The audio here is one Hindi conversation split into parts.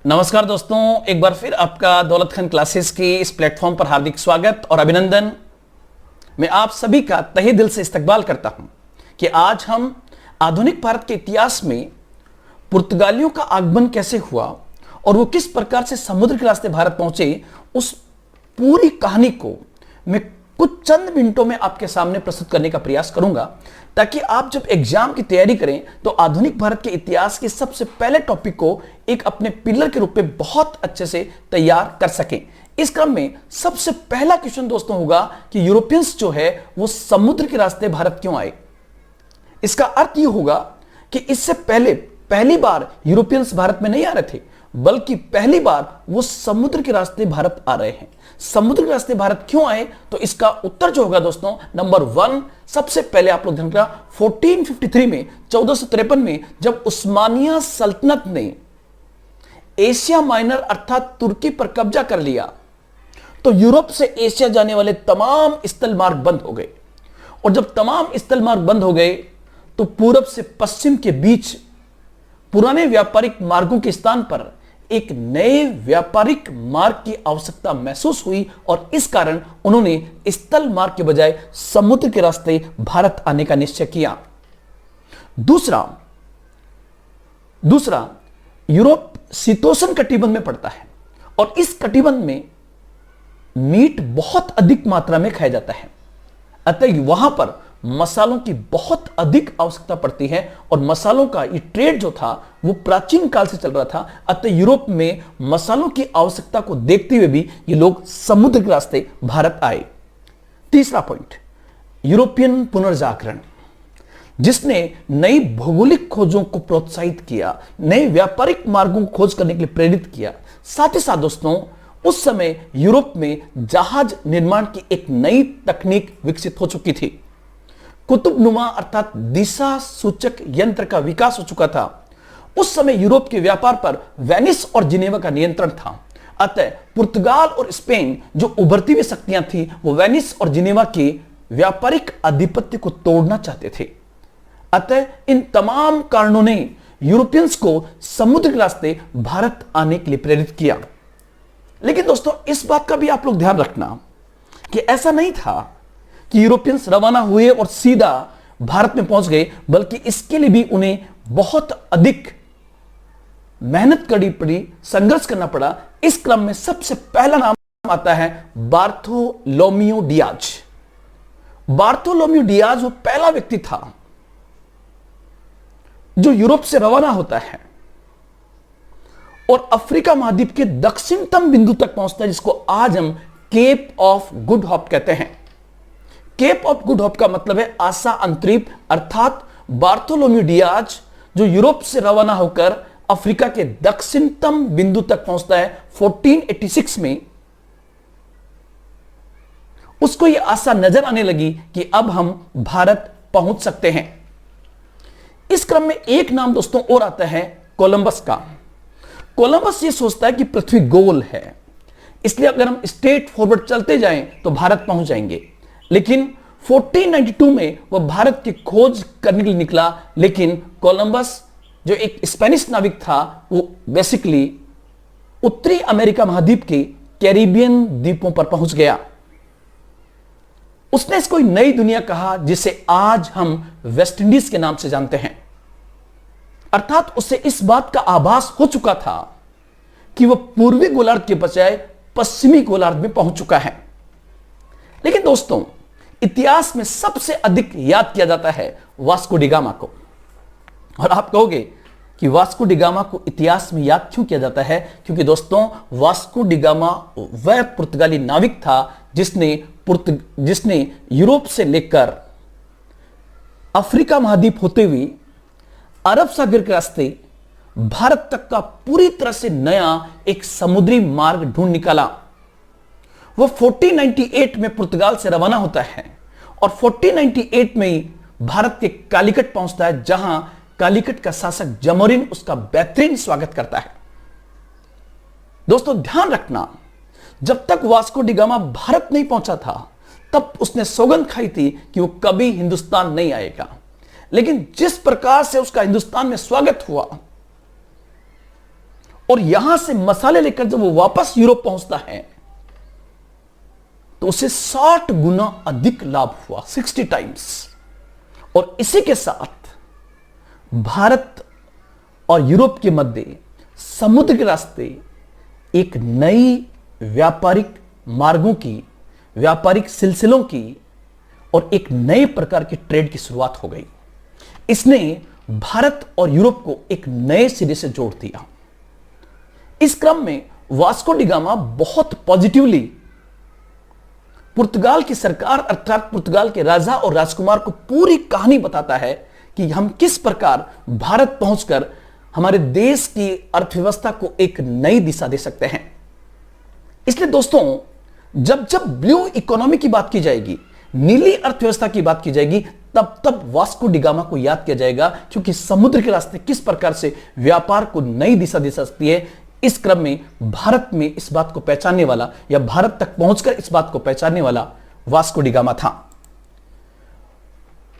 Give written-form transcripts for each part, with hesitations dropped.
नमस्कार दोस्तों, एक बार फिर आपका दौलत खान क्लासेस की इस प्लेटफॉर्म पर हार्दिक स्वागत और अभिनंदन। मैं आप सभी का तहे दिल से इस्तकबाल करता हूं कि आज हम आधुनिक भारत के इतिहास में पुर्तगालियों का आगमन कैसे हुआ और वो किस प्रकार से समुद्र के रास्ते भारत पहुंचे, उस पूरी कहानी को मैं कुछ चंद मिनटों में आपके सामने प्रस्तुत करने का प्रयास करूंगा, ताकि आप जब एग्जाम की तैयारी करें तो आधुनिक भारत के इतिहास के सबसे पहले टॉपिक को एक अपने पिलर के रूप में बहुत अच्छे से तैयार कर सकें। इस क्रम में सबसे पहला क्वेश्चन दोस्तों होगा कि यूरोपियंस जो है वो समुद्र के रास्ते भारत क्यों आए। इसका अर्थ यह होगा कि इससे पहले पहली बार यूरोपियंस भारत में नहीं आ रहे थे, बल्कि पहली बार वो समुद्र के रास्ते भारत आ रहे हैं। समुद्र के रास्ते भारत क्यों आए, तो इसका उत्तर जो होगा दोस्तों, नंबर 1, सबसे पहले आप लोग ध्यान रखना, 1453 में 1453 में जब उस्मानिया सल्तनत ने एशिया माइनर अर्थात तुर्की पर कब्जा कर लिया, तो यूरोप से एशिया जाने वाले तमाम स्थल मार्ग बंद हो गए। और जब तमाम स्थल मार्ग बंद हो गए तो पूरब से पश्चिम के बीच पुराने व्यापारिक मार्गों के स्थान पर एक नए व्यापारिक मार्ग की आवश्यकता महसूस हुई और इस कारण उन्होंने स्थल मार्ग के बजाय समुद्र के रास्ते भारत आने का निश्चय किया। दूसरा, यूरोप शीतोष्ण कटिबंध में पड़ता है और इस कटिबंध में मीट बहुत अधिक मात्रा में खाया जाता है, अतः वहां पर मसालों की बहुत अधिक आवश्यकता पड़ती है और मसालों का ये ट्रेड जो था वो प्राचीन काल से चल रहा था। अतः यूरोप में मसालों की आवश्यकता को देखते हुए भी ये लोग समुद्र के रास्ते भारत आए। तीसरा पॉइंट, यूरोपियन पुनर्जागरण, जिसने नई भौगोलिक खोजों को प्रोत्साहित किया, नए व्यापारिक मार्गों को खोज करने के लिए प्रेरित किया। साथ ही साथ दोस्तों, उस समय यूरोप में जहाज निर्माण की एक नई तकनीक विकसित हो चुकी थी। कुतुबनुमा अर्थात दिशा सूचक यंत्र का विकास हो चुका था। उस समय यूरोप के व्यापार पर वेनिस और जिनेवा का नियंत्रण था। अतः पुर्तगाल और स्पेन जो उभरती हुई शक्तियां थी, वो वेनिस और जिनेवा के व्यापारिक आधिपत्य को तोड़ना चाहते थे। अतः इन तमाम कारणों ने यूरोपियंस को समुद्र के रास्ते भारत आने के लिए प्रेरित किया। लेकिन दोस्तों, इस बात का भी आप लोग ध्यान रखना कि ऐसा नहीं था कि यूरोपियंस रवाना हुए और सीधा भारत में पहुंच गए, बल्कि इसके लिए भी उन्हें बहुत अधिक मेहनत करनी पड़ी, संघर्ष करना पड़ा। इस क्रम में सबसे पहला नाम आता है बार्थोलोम्यू डियाज। बार्थोलोम्यू डियाज वो पहला व्यक्ति था जो यूरोप से रवाना होता है और अफ्रीका महाद्वीप के दक्षिणतम बिंदु तक पहुंचता है, जिसको आज हम केप ऑफ गुड होप कहते हैं। केप ऑफ गुड होप का मतलब है आशा अंतरीप, अर्थात बार्थोलोम्यू डियाज जो यूरोप से रवाना होकर अफ्रीका के दक्षिणतम बिंदु तक पहुंचता है 1486 में, उसको यह आशा नजर आने लगी कि अब हम भारत पहुंच सकते हैं। इस क्रम में एक नाम दोस्तों और आता है कोलंबस का। कोलंबस यह सोचता है कि पृथ्वी गोल है, इसलिए अगर हम स्ट्रेट फॉरवर्ड चलते जाएं तो भारत पहुंच जाएंगे। लेकिन 1492 में वह भारत की खोज करने के लिए निकला, लेकिन कोलंबस जो एक स्पेनिश नाविक था, वो बेसिकली उत्तरी अमेरिका महाद्वीप के कैरिबियन द्वीपों पर पहुंच गया। उसने इसको नई दुनिया कहा, जिसे आज हम वेस्ट इंडीज के नाम से जानते हैं। अर्थात उससे इस बात का आभास हो चुका था कि वह पूर्वी गोलार्ध के बजाय पश्चिमी गोलार्ध में पहुंच चुका है। लेकिन दोस्तों, इतिहास में सबसे अधिक याद किया जाता है वास्को डी गामा को। और आप कहोगे कि वास्को डी गामा को इतिहास में याद क्यों किया जाता है? क्योंकि दोस्तों, वास्को डी गामा वह पुर्तगाली नाविक था जिसने यूरोप से लेकर अफ्रीका महाद्वीप होते हुए अरब सागर के रास्ते भारत तक का पूरी तरह से नया एक समुद्री मार्ग ढूंढ निकाला। वो 1498 में पुर्तगाल से रवाना होता है और 1498 में ही भारत के कालीकट पहुंचता है, जहां कालीकट का शासक जमोरिन उसका बेहतरीन स्वागत करता है। दोस्तों ध्यान रखना, जब तक वास्को डी गामा भारत नहीं पहुंचा था, तब उसने सौगंध खाई थी कि वो कभी हिंदुस्तान नहीं आएगा। लेकिन जिस प्रकार से उसका हिंदुस्तान में स्वागत हुआ, और यहां से मसाले लेकर जब वो वापस यूरोप पहुंचता है तो उसे 60 गुना अधिक लाभ हुआ, 60 टाइम्स। और इसी के साथ भारत और यूरोप के मध्य समुद्र के रास्ते एक नई व्यापारिक मार्गों की, व्यापारिक सिलसिलों की और एक नए प्रकार की ट्रेड की शुरुआत हो गई। इसने भारत और यूरोप को एक नए सिरे से जोड़ दिया। इस क्रम में वास्को डी गामा बहुत पॉजिटिवली पुर्तगाल की सरकार अर्थात पुर्तगाल के राजा और राजकुमार को पूरी कहानी बताता है कि हम किस प्रकार भारत पहुंचकर हमारे देश की अर्थव्यवस्था को एक नई दिशा दे सकते हैं। इसलिए दोस्तों, जब जब ब्लू इकोनॉमी की बात की जाएगी, नीली अर्थव्यवस्था की बात की जाएगी, तब तब वास्को डी गामा को याद किया जाएगा, क्योंकि समुद्र के रास्ते किस प्रकार से व्यापार को नई दिशा दे सकती है। इस क्रम में भारत में इस बात को पहचानने वाला या भारत तक पहुंचकर इस बात को पहचानने वाला वास्को डी गामा था।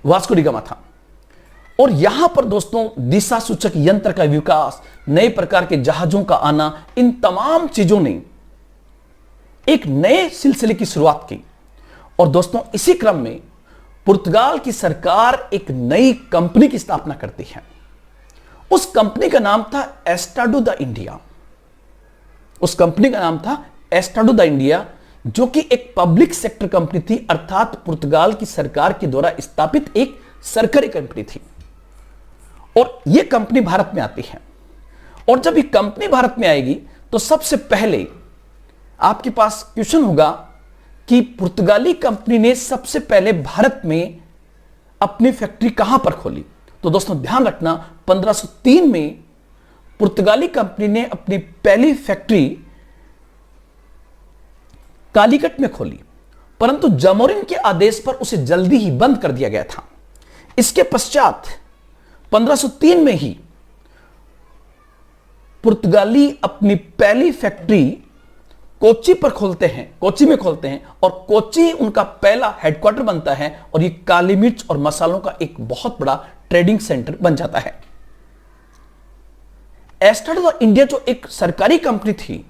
वास्को डी गामा था। और यहां पर दोस्तों दिशा सूचक यंत्र का विकास, नए प्रकार के जहाजों का आना, इन तमाम चीजों ने एक नए सिलसिले की शुरुआत की। और दोस्तों इसी क्रम में पुर्तगाल की सरकार एक नई कंपनी की स्थापना करती है। उस कंपनी का नाम था एस्टाडो द इंडिया। उस कंपनी का नाम था एस्टाडो द इंडिया, जो कि एक पब्लिक सेक्टर कंपनी थी, अर्थात पुर्तगाल की सरकार के द्वारा स्थापित एक सरकारी कंपनी थी। और यह कंपनी भारत में आती है। और जब यह कंपनी भारत में आएगी तो सबसे पहले आपके पास क्वेश्चन होगा कि पुर्तगाली कंपनी ने सबसे पहले भारत में अपनी फैक्ट्री कहां पर खोली। तो दोस्तों ध्यान रखना, 1503 में पुर्तगाली कंपनी ने अपनी पहली फैक्ट्री कालीकट में खोली, परंतु जमोरिन के आदेश पर उसे जल्दी ही बंद कर दिया गया था। इसके पश्चात 1503 में ही पुर्तगाली अपनी पहली फैक्ट्री कोच्चि पर खोलते हैं, कोच्चि में खोलते हैं, और कोच्चि उनका पहला हेडक्वार्टर बनता है और ये काली मिर्च और मसालों का एक बहुत बड़ा ट्रेडिंग सेंटर बन जाता है। एस्टाडो द इंडिया जो एक सरकारी कंपनी थी,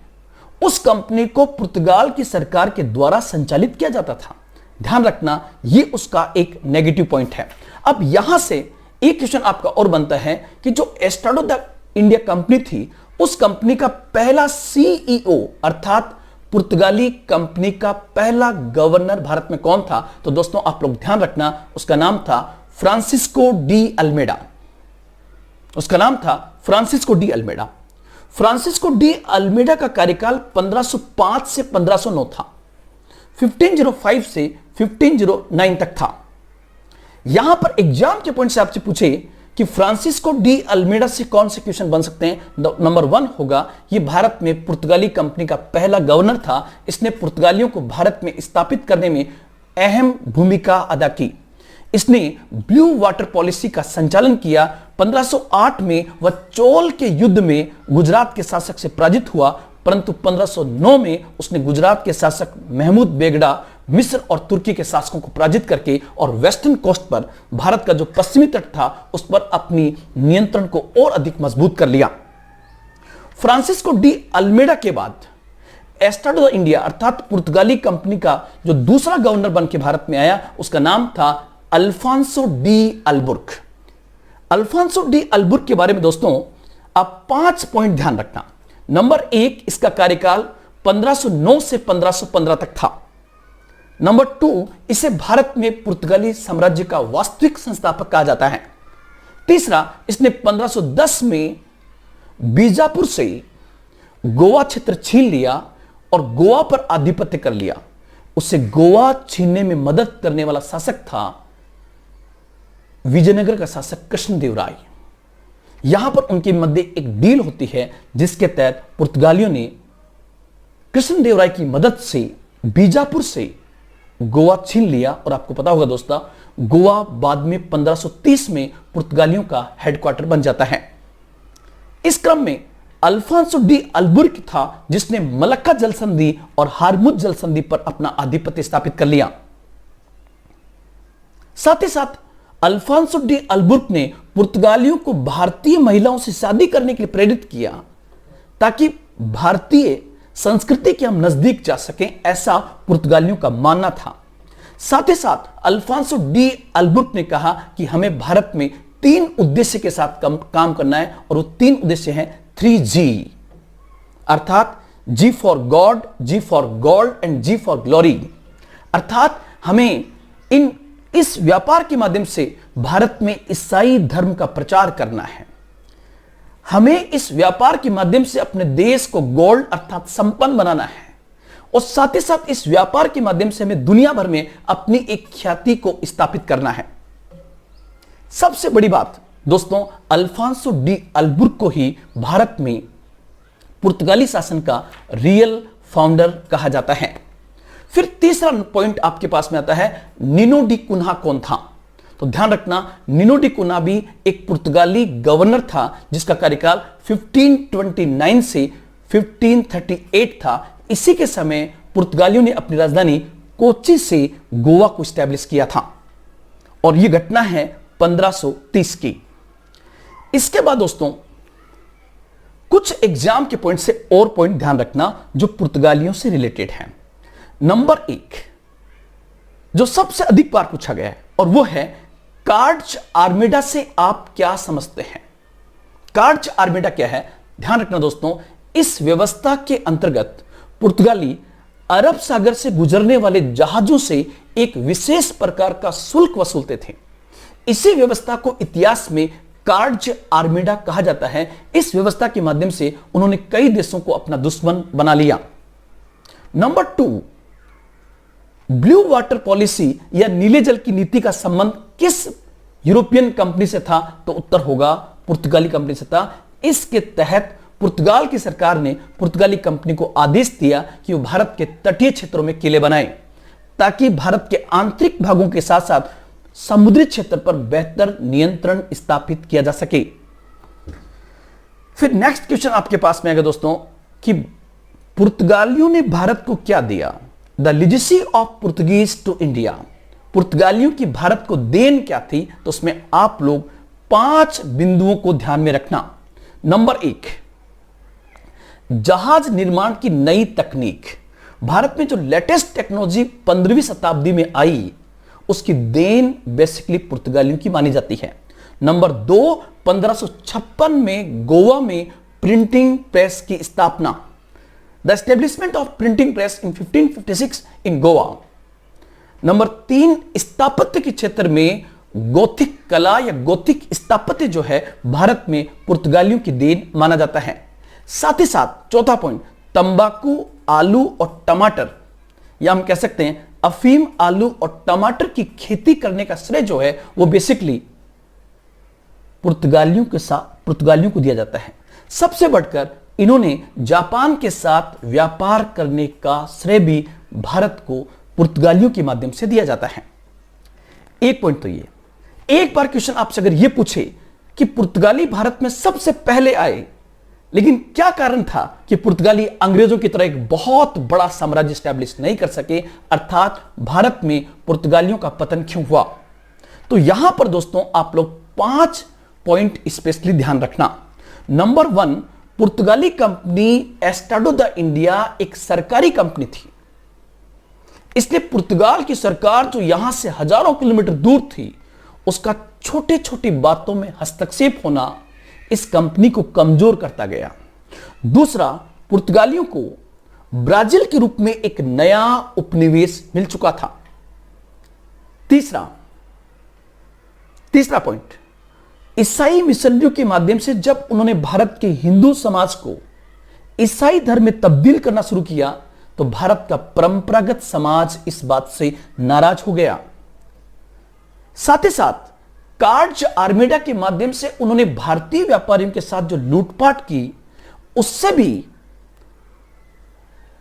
उस कंपनी को पुर्तगाल की सरकार के द्वारा संचालित किया जाता था। ध्यान रखना, यह उसका एक नेगेटिव पॉइंट है। अब यहां से एक क्वेश्चन आपका और बनता है कि जो एस्टाडो द इंडिया कंपनी थी, उस कंपनी का पहला सीईओ अर्थात पुर्तगाली कंपनी का पहला गवर्नर भारत में कौन था? तो दोस्तों आप लोग ध्यान रखना, उसका नाम था फ्रांसिस्को डी अल्मेडा। उसका नाम था Francisco de Almeida. Francisco de Almeida का कार्यकाल 1505 से 1509 था, 1505 से 1509 तक था। यहां पर एग्जाम के पॉइंट से आपसे पूछे कि फ्रांसिस्को डी अल्मेडा से कौन से क्वेश्चन बन सकते हैं, नंबर 1 होगा, यह भारत में पुर्तगाली कंपनी का पहला गवर्नर था। इसने पुर्तगालियों को भारत में स्थापित करने में अहम भूमिका अदा की। इसने ब्लू वाटर पॉलिसी का संचालन किया। 1508 में वह चोल के युद्ध में गुजरात के शासक से पराजित हुआ, परंतु 1509 में उसने गुजरात के शासक महमूद बेगड़ा, मिस्र और तुर्की के शासकों को पराजित करके और वेस्टर्न कोस्ट पर, भारत का जो पश्चिमी तट था, उस पर अपनी नियंत्रण को और अधिक मजबूत कर लिया। फ्रांसिस्को डी अल्मेडा के बाद एस्टाडो द इंडिया अर्थात पुर्तगाली कंपनी का जो दूसरा गवर्नर बन के भारत में आया, उसका नाम था अल्फांसो डी अल्बुर्क। अल्फांसो डी अल्बुर्क के बारे में दोस्तों आप 5 पॉइंट ध्यान रखना। नंबर 1, इसका कार्यकाल 1509 से 1515 तक था। नंबर 2, इसे भारत में पुर्तगाली साम्राज्य का वास्तविक संस्थापक कहा जाता है। तीसरा, इसने 1510 में बीजापुर से गोवा क्षेत्र छीन लिया और गोवा पर आधिपत्य कर लिया। उसे गोवा छीनने में मदद करने वाला शासक था विजयनगर का शासक कृष्णदेवराय। यहां पर उनके मध्य एक डील होती है, जिसके तहत पुर्तगालियों ने कृष्णदेवराय की मदद से बीजापुर से गोवा छीन लिया। और आपको पता होगा दोस्तों, गोवा बाद में 1530 में पुर्तगालियों का हेडक्वार्टर बन जाता है। इस क्रम में अल्फांसो डी अल्बुर्क था जिसने मलक्का जल संधि और हारमुज जल संधि पर अपना आधिपत्य स्थापित कर लिया। साथ ही साथ अल्फांसो डी अल्बुर्क ने पुर्तगालियों को भारतीय महिलाओं से शादी करने के लिए प्रेरित किया, ताकि भारतीय संस्कृति के हम नजदीक जा सकें, ऐसा पुर्तगालियों का मानना था। साथ ही साथ अल्फांसो डी अल्बुर्क ने कहा कि हमें भारत में 3 उद्देश्य के साथ काम करना है, और वो 3 उद्देश्य हैं 3G, अर्थात G for God, G for gold and G for glory. अर्थात हमें इस व्यापार के माध्यम से भारत में ईसाई धर्म का प्रचार करना है। हमें इस व्यापार के माध्यम से अपने देश को गोल्ड अर्थात संपन्न बनाना है, और साथ ही साथ इस व्यापार के माध्यम से हमें दुनिया भर में अपनी एक ख्याति को स्थापित करना है। सबसे बड़ी बात दोस्तों, अल्फांसो डी अल्बुर्क को ही भारत में पुर्तगाली शासन का रियल फाउंडर कहा जाता है। फिर तीसरा पॉइंट आपके पास में आता है, निनो डी कुन्हा कौन था? तो ध्यान रखना, निनो डी कुन्हा भी एक पुर्तगाली गवर्नर था जिसका कार्यकाल 1529 से 1538 था। इसी के समय पुर्तगालियों ने अपनी राजधानी कोच्चि से गोवा को स्टैब्लिश किया था, और यह घटना है 1530 की। इसके बाद दोस्तों कुछ एग्जाम के पॉइंट से और पॉइंट ध्यान रखना जो पुर्तगालियों से रिलेटेड है। नंबर 1 जो सबसे अधिक बार पूछा गया है, और वो है कार्ड्स आर्मेडा से आप क्या समझते हैं? कार्ड्स आर्मेडा क्या है? ध्यान रखना दोस्तों, इस व्यवस्था के अंतर्गत पुर्तगाली अरब सागर से गुजरने वाले जहाजों से एक विशेष प्रकार का शुल्क वसूलते थे। इसी व्यवस्था को इतिहास में कार्ड्स आर्मेडा कहा जाता है। इस व्यवस्था के माध्यम से उन्होंने कई देशों को अपना दुश्मन बना लिया। नंबर 2, ब्लू वाटर पॉलिसी या नीले जल की नीति का संबंध किस यूरोपियन कंपनी से था? तो उत्तर होगा पुर्तगाली कंपनी से था। इसके तहत पुर्तगाल की सरकार ने पुर्तगाली कंपनी को आदेश दिया कि वो भारत के तटीय क्षेत्रों में किले बनाए, ताकि भारत के आंतरिक भागों के साथ साथ समुद्री क्षेत्र पर बेहतर नियंत्रण स्थापित किया जा सके। फिर नेक्स्ट क्वेश्चन आपके पास में आएगा दोस्तों कि पुर्तगालियों ने भारत को क्या दिया? The legacy of Portuguese to India, पुर्तगालियों की भारत को देन क्या थी? तो उसमें आप लोग 5 बिंदुओं को ध्यान में रखना। नंबर 1, जहाज निर्माण की नई तकनीक। भारत में जो लेटेस्ट टेक्नोलॉजी 15वीं शताब्दी में आई, उसकी देन बेसिकली पुर्तगालियों की मानी जाती है। नंबर 2, 1556 में गोवा में प्रिंटिंग प्रेस की स्थापना, the establishment of printing press in 1556 in Goa. Number 3, स्थापत्य के क्षेत्र में गोथिक कला या गोथिक स्थापत्य जो है भारत में पुर्तगालियों की देन माना जाता है। साथ ही साथ चौथा पॉइंट, तंबाकू, आलू और टमाटर, या हम कह सकते हैं अफीम, आलू और टमाटर की खेती करने का श्रेय जो है वो बेसिकली पुर्तगालियों को दिया जाता है। सबसे बढ़कर इन्होंने जापान के साथ व्यापार करने का श्रेय भी भारत को पुर्तगालियों के माध्यम से दिया जाता है। एक पॉइंट तो ये, एक बार क्वेश्चन आपसे अगर ये पूछे कि पुर्तगाली भारत में सबसे पहले आए, लेकिन क्या कारण था कि पुर्तगाली अंग्रेजों की तरह एक बहुत बड़ा साम्राज्य स्टैब्लिश नहीं कर सके, अर्थात भारत में पुर्तगालियों का पतन क्यों हुआ? तो यहां पर दोस्तों आप लोग 5 पॉइंट स्पेशली ध्यान रखना। नंबर 1, पुर्तगाली कंपनी एस्टाडो द इंडिया एक सरकारी कंपनी थी, इसलिए पुर्तगाल की सरकार जो यहां से हजारों किलोमीटर दूर थी, उसका छोटे छोटी बातों में हस्तक्षेप होना इस कंपनी को कमजोर करता गया। दूसरा, पुर्तगालियों को ब्राजील के रूप में एक नया उपनिवेश मिल चुका था। तीसरा पॉइंट, ईसाई मिशनरियों के माध्यम से जब उन्होंने भारत के हिंदू समाज को ईसाई धर्म में तब्दील करना शुरू किया, तो भारत का परंपरागत समाज इस बात से नाराज हो गया। साथ ही साथ कार्ड्स आर्मेडा के माध्यम से उन्होंने भारतीय व्यापारियों के साथ जो लूटपाट की, उससे भी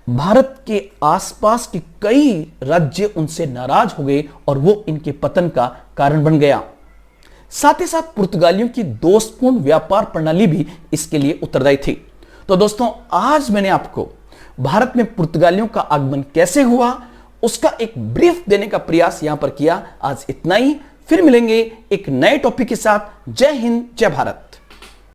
भारत के आसपास के कई राज्य उनसे नाराज हो गए और वो इनके पतन का कारण बन गया। साथ ही साथ पुर्तगालियों की दोस्तपूर्ण व्यापार प्रणाली भी इसके लिए उत्तरदायी थी। तो दोस्तों, आज मैंने आपको भारत में पुर्तगालियों का आगमन कैसे हुआ उसका एक ब्रीफ देने का प्रयास यहां पर किया। आज इतना ही, फिर मिलेंगे एक नए टॉपिक के साथ। जय हिंद, जय भारत।